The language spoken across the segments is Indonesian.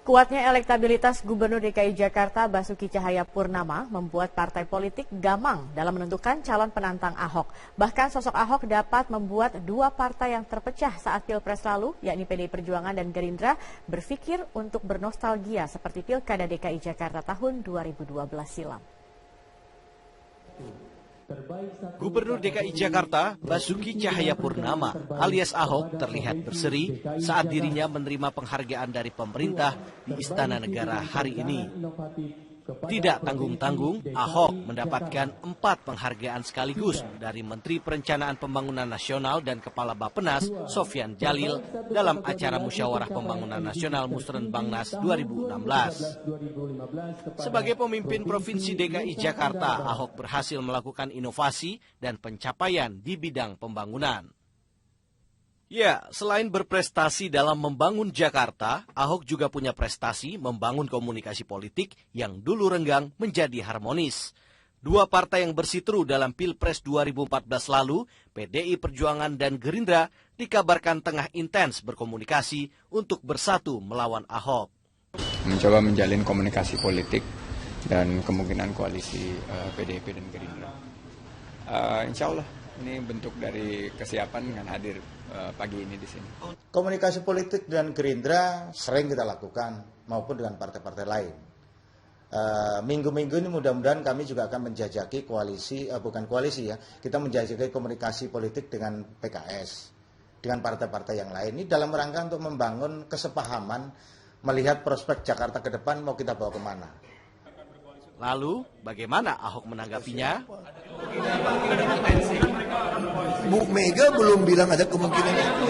Kuatnya elektabilitas Gubernur DKI Jakarta Basuki Cahayapurnama membuat partai politik gamang dalam menentukan calon penantang Ahok. Bahkan sosok Ahok dapat membuat dua partai yang terpecah saat Pilpres lalu, yakni PDI Perjuangan dan Gerindra, berpikir untuk bernostalgia seperti Pilkada DKI Jakarta tahun 2012 silam. Gubernur DKI Jakarta Basuki Cahayapurnama alias Ahok terlihat berseri saat dirinya menerima penghargaan dari pemerintah di Istana Negara hari ini. Tidak tanggung-tanggung, Ahok mendapatkan 4 penghargaan sekaligus dari Menteri Perencanaan Pembangunan Nasional dan Kepala Bappenas Sofyan Djalil dalam acara Musyawarah Pembangunan Nasional Musrenbangnas 2016. Sebagai pemimpin Provinsi DKI Jakarta, Ahok berhasil melakukan inovasi dan pencapaian di bidang pembangunan. Ya, selain berprestasi dalam membangun Jakarta, Ahok juga punya prestasi membangun komunikasi politik yang dulu renggang menjadi harmonis. Dua partai yang bersiteru dalam Pilpres 2014 lalu, PDI Perjuangan dan Gerindra, dikabarkan tengah intens berkomunikasi untuk bersatu melawan Ahok. Mencoba menjalin komunikasi politik dan kemungkinan koalisi PDIP dan Gerindra. Insya Allah ini bentuk dari kesiapan dengan hadir pagi ini di sini. Komunikasi politik dengan Gerindra sering kita lakukan maupun dengan partai-partai lain. Minggu-minggu ini mudah-mudahan kami juga akan menjajaki koalisi, bukan koalisi ya, kita menjajaki komunikasi politik dengan PKS, dengan partai-partai yang lain. Ini dalam rangka untuk membangun kesepahaman, melihat prospek Jakarta ke depan mau kita bawa kemana. Lalu, bagaimana Ahok menanggapinya? Bu Mega belum bilang ada kemungkinan itu.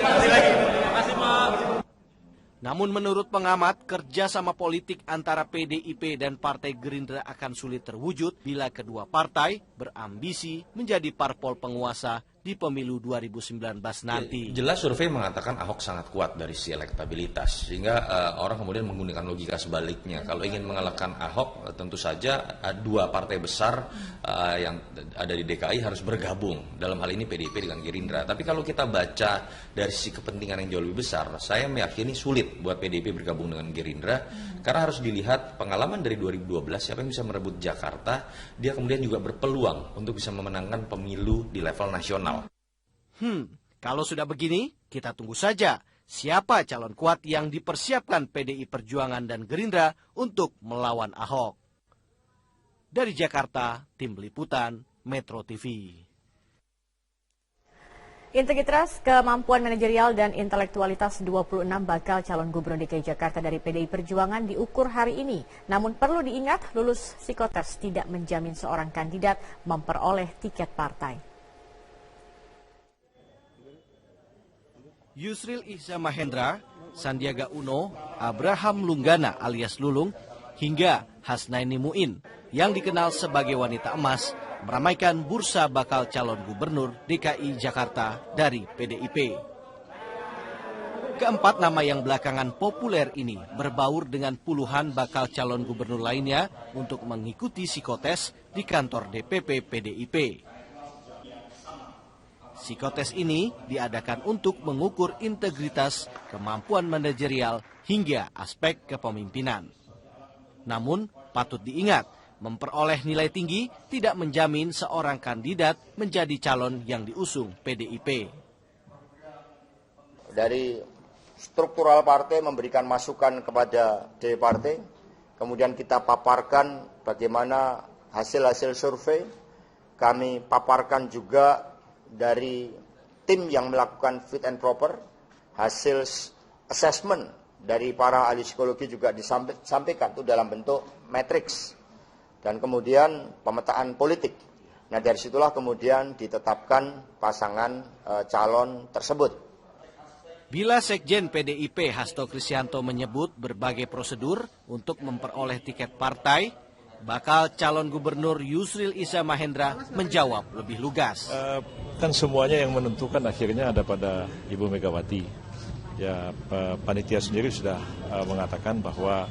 Namun menurut pengamat, kerjasama politik antara PDIP dan Partai Gerindra akan sulit terwujud bila kedua partai berambisi menjadi parpol penguasa di pemilu 2019 nanti. Jelas survei mengatakan Ahok sangat kuat dari sisi elektabilitas, sehingga orang kemudian menggunakan logika sebaliknya. Kalau ingin mengalahkan Ahok, tentu saja dua partai besar yang ada di DKI harus bergabung. Dalam hal ini PDIP dengan Gerindra. Tapi kalau kita baca dari sisi kepentingan yang jauh lebih besar, saya meyakini sulit buat PDIP bergabung dengan Gerindra, karena harus dilihat pengalaman dari 2012, siapa yang bisa merebut Jakarta, dia kemudian juga berpeluang untuk bisa memenangkan pemilu di level nasional. Kalau sudah begini, kita tunggu saja siapa calon kuat yang dipersiapkan PDI Perjuangan dan Gerindra untuk melawan Ahok. Dari Jakarta, Tim Liputan, Metro TV. Integritas, kemampuan manajerial dan intelektualitas 26 bakal calon gubernur DKI Jakarta dari PDI Perjuangan diukur hari ini. Namun perlu diingat, lulus psikotes tidak menjamin seorang kandidat memperoleh tiket partai. Yusril Ihza Mahendra, Sandiaga Uno, Abraham Lunggana alias Lulung, hingga Hasnaini Muin yang dikenal sebagai wanita emas meramaikan bursa bakal calon gubernur DKI Jakarta dari PDIP. Keempat nama yang belakangan populer ini berbaur dengan puluhan bakal calon gubernur lainnya untuk mengikuti psikotes di kantor DPP PDIP. Psikotes ini diadakan untuk mengukur integritas, kemampuan manajerial, hingga aspek kepemimpinan. Namun, patut diingat, memperoleh nilai tinggi tidak menjamin seorang kandidat menjadi calon yang diusung PDIP. Dari struktural partai memberikan masukan kepada DPP partai, kemudian kita paparkan bagaimana hasil-hasil survei, kami paparkan juga dari tim yang melakukan fit and proper, hasil assessment dari para ahli psikologi juga disampaikan itu dalam bentuk matriks, dan kemudian pemetaan politik. Nah, dari situlah kemudian ditetapkan pasangan calon tersebut. Bila Sekjen PDIP Hasto Kristianto menyebut berbagai prosedur untuk memperoleh tiket partai, bakal calon gubernur Yusril Ihza Mahendra menjawab lebih lugas. Kan semuanya yang menentukan akhirnya ada pada Ibu Megawati. Ya, panitia sendiri sudah mengatakan bahwa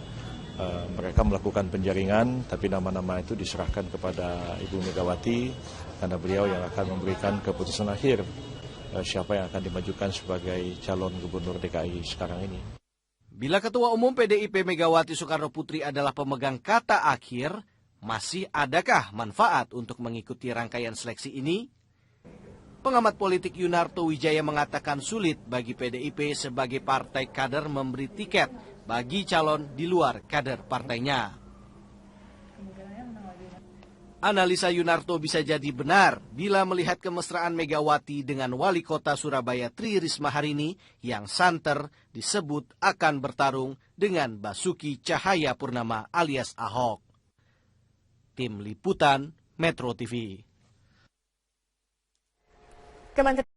mereka melakukan penjaringan, tapi nama-nama itu diserahkan kepada Ibu Megawati karena beliau yang akan memberikan keputusan akhir siapa yang akan dimajukan sebagai calon gubernur DKI sekarang ini. Bila Ketua Umum PDIP Megawati Soekarno Putri adalah pemegang kata akhir, masih adakah manfaat untuk mengikuti rangkaian seleksi ini? Pengamat politik Yunarto Wijaya mengatakan sulit bagi PDIP sebagai partai kader memberi tiket bagi calon di luar kader partainya. Analisa Yunarto bisa jadi benar bila melihat kemesraan Megawati dengan Wali Kota Surabaya Tri Risma hari ini yang santer disebut akan bertarung dengan Basuki Cahayapurnama alias Ahok. Tim Liputan Metro TV.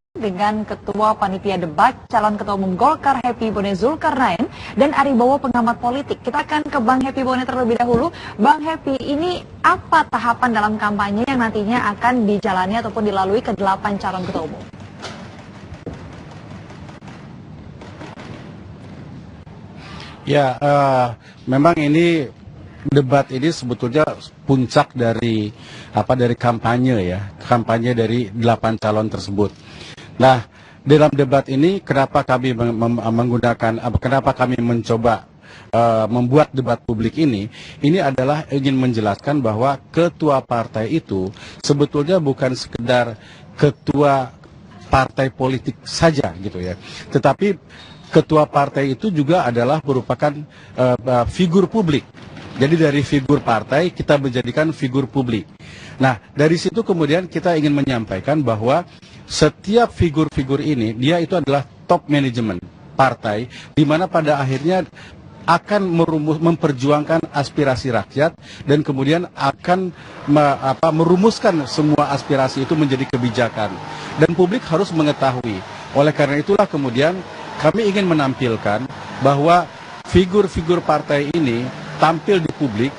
Dengan Ketua Panitia Debat calon Ketua Umum Golkar Happy Bone Zulkarnain dan Aribowo pengamat politik. Kita akan ke Bang Happy Bone terlebih dahulu. Bang Happy, ini apa tahapan dalam kampanye yang nantinya akan dijalani ataupun dilalui ke-8 calon Ketua Umum? Ya, memang ini debat ini sebetulnya puncak dari kampanye ya, kampanye dari 8 calon tersebut. Nah, dalam debat ini kenapa kami kenapa kami mencoba membuat debat publik ini adalah ingin menjelaskan bahwa ketua partai itu sebetulnya bukan sekedar ketua partai politik saja gitu ya, tetapi ketua partai itu juga adalah merupakan figur publik. Jadi dari figur partai kita menjadikan figur publik. Nah, dari situ kemudian kita ingin menyampaikan bahwa setiap figur-figur ini dia itu adalah top manajemen partai, di mana pada akhirnya akan memperjuangkan aspirasi rakyat dan kemudian akan merumuskan semua aspirasi itu menjadi kebijakan. Dan publik harus mengetahui. Oleh karena itulah kemudian kami ingin menampilkan bahwa figur-figur partai ini tampil di publik,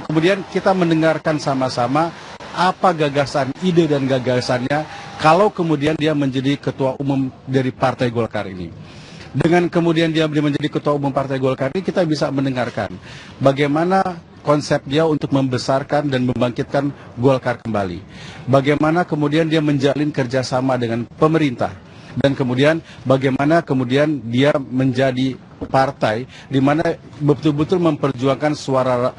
kemudian kita mendengarkan sama-sama apa gagasan, ide dan gagasannya kalau kemudian dia menjadi ketua umum dari Partai Golkar ini. Dengan kemudian dia menjadi ketua umum Partai Golkar ini, kita bisa mendengarkan bagaimana konsep dia untuk membesarkan dan membangkitkan Golkar kembali. Bagaimana kemudian dia menjalin kerjasama dengan pemerintah. Dan kemudian bagaimana kemudian dia menjadi partai di mana betul-betul memperjuangkan suara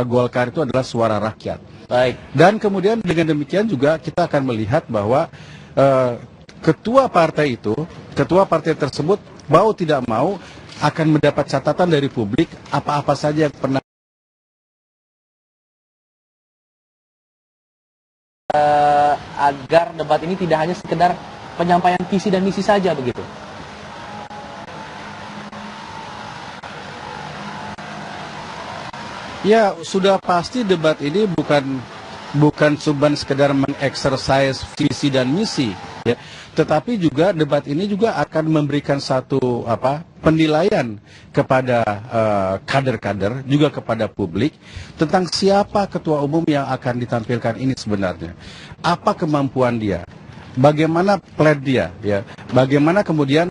Golkar itu adalah suara rakyat. Baik. Dan kemudian dengan demikian juga kita akan melihat bahwa ketua partai tersebut mau tidak mau akan mendapat catatan dari publik apa-apa saja yang pernah agar debat ini tidak hanya sekedar penyampaian visi dan misi saja begitu. Ya, sudah pasti debat ini bukan cuma sekedar mengeksersis visi dan misi, ya. Tetapi juga debat ini juga akan memberikan satu penilaian kepada kader-kader, juga kepada publik tentang siapa ketua umum yang akan ditampilkan ini sebenarnya. Apa kemampuan dia? Bagaimana plan dia, ya? Bagaimana kemudian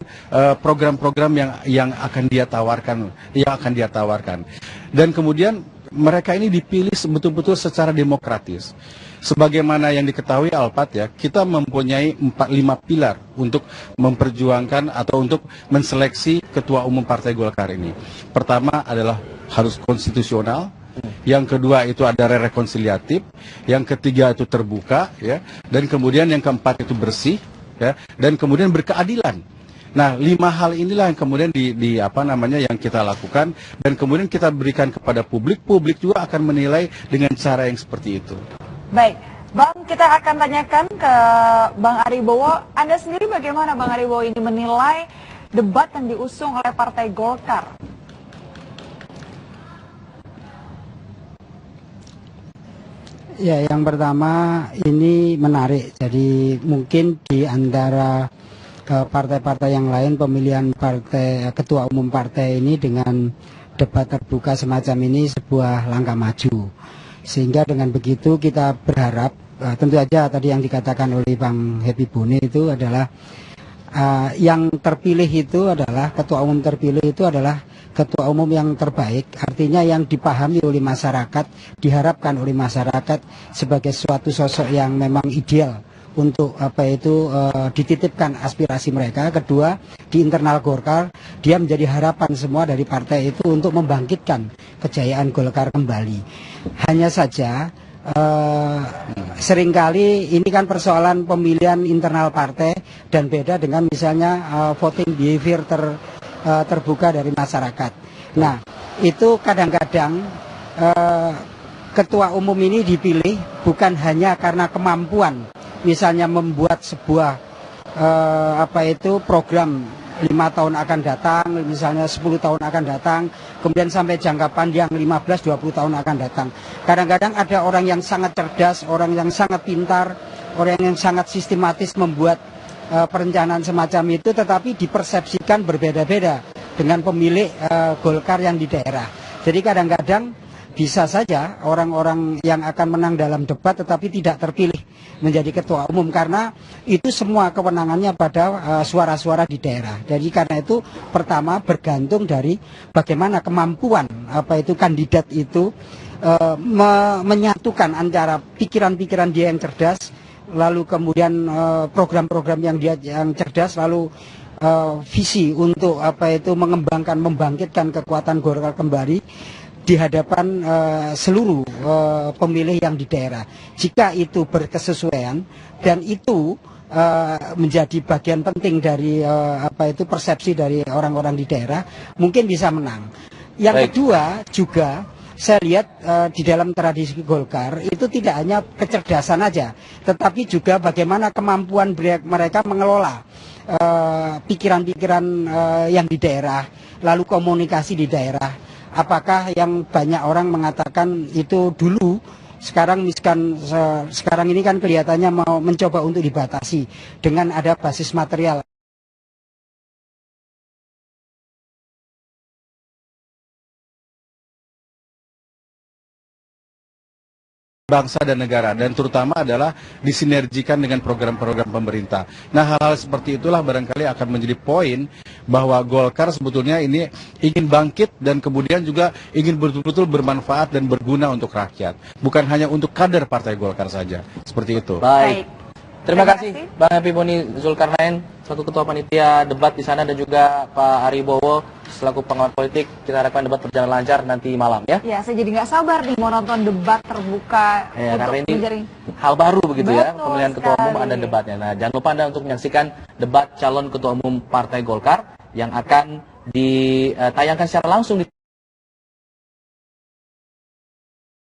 program-program yang akan dia tawarkan, dan kemudian mereka ini dipilih betul-betul secara demokratis. Sebagaimana yang diketahui Alpat ya, kita mempunyai 5 pilar untuk memperjuangkan atau untuk menseleksi ketua umum Partai Golkar ini. Pertama adalah harus konstitusional. Yang kedua itu ada rekonsiliatif, yang ketiga itu terbuka, ya, dan kemudian yang keempat itu bersih, ya, dan kemudian berkeadilan. Nah, 5 hal inilah yang kemudian yang kita lakukan dan kemudian kita berikan kepada publik. Publik juga akan menilai dengan cara yang seperti itu. Baik, Bang, kita akan tanyakan ke Bang Aribowo. Anda sendiri bagaimana, Bang Aribowo, ini menilai debat yang diusung oleh Partai Golkar? Ya, yang pertama ini menarik. Jadi mungkin di antara partai-partai yang lain pemilihan ketua umum partai ini dengan debat terbuka semacam ini sebuah langkah maju. Sehingga dengan begitu kita berharap, tentu saja tadi yang dikatakan oleh Bang Happy Bone itu adalah yang terpilih itu adalah, ketua umum terpilih itu adalah ketua umum yang terbaik, artinya yang dipahami oleh masyarakat, diharapkan oleh masyarakat sebagai suatu sosok yang memang ideal untuk dititipkan aspirasi mereka. Kedua, di internal Golkar dia menjadi harapan semua dari partai itu untuk membangkitkan kejayaan Golkar kembali. Hanya saja seringkali ini kan persoalan pemilihan internal partai dan beda dengan misalnya voting behavior terbuka dari masyarakat. Nah, itu kadang-kadang ketua umum ini dipilih bukan hanya karena kemampuan, misalnya membuat sebuah program 5 tahun akan datang, misalnya 10 tahun akan datang, kemudian sampai jangka panjang 15-20 tahun akan datang. Kadang-kadang ada orang yang sangat cerdas, orang yang sangat pintar, orang yang sangat sistematis membuat perencanaan semacam itu, tetapi dipersepsikan berbeda-beda dengan pemilik Golkar yang di daerah. Jadi kadang-kadang bisa saja orang-orang yang akan menang dalam debat tetapi tidak terpilih menjadi ketua umum karena itu semua kewenangannya pada suara-suara di daerah. Jadi karena itu pertama bergantung dari bagaimana kemampuan kandidat itu menyatukan antara pikiran-pikiran dia yang cerdas, lalu kemudian program-program yang dia yang cerdas, lalu visi untuk mengembangkan, membangkitkan kekuatan Golkar kembali di hadapan seluruh pemilih yang di daerah. Jika itu berkesesuaian dan itu menjadi bagian penting dari persepsi dari orang-orang di daerah, mungkin bisa menang. Yang kedua juga saya lihat di dalam tradisi Golkar itu tidak hanya kecerdasan aja, tetapi juga bagaimana kemampuan mereka mengelola pikiran-pikiran yang di daerah, lalu komunikasi di daerah. Apakah yang banyak orang mengatakan itu dulu, sekarang ini kan kelihatannya mau mencoba untuk dibatasi dengan ada basis material. Bangsa dan negara, dan terutama adalah disinergikan dengan program-program pemerintah. Nah, hal-hal seperti itulah barangkali akan menjadi poin bahwa Golkar sebetulnya ini ingin bangkit dan kemudian juga ingin betul-betul bermanfaat dan berguna untuk rakyat, bukan hanya untuk kader Partai Golkar saja. Seperti itu. Baik. Terima kasih Bang Happy Boni Zulkarnain, selaku Ketua Panitia Debat di sana, dan juga Pak Ari Bowo selaku pengamat politik. Kita harapkan debat berjalan lancar nanti malam ya. Ya, saya jadi nggak sabar nih mau nonton debat terbuka. Ya, karena ini hal baru begitu. Betul, ya, pemilihan ketua umum ada debatnya. Nah, jangan lupa Anda untuk menyaksikan debat calon ketua umum Partai Golkar yang akan ditayangkan secara langsung di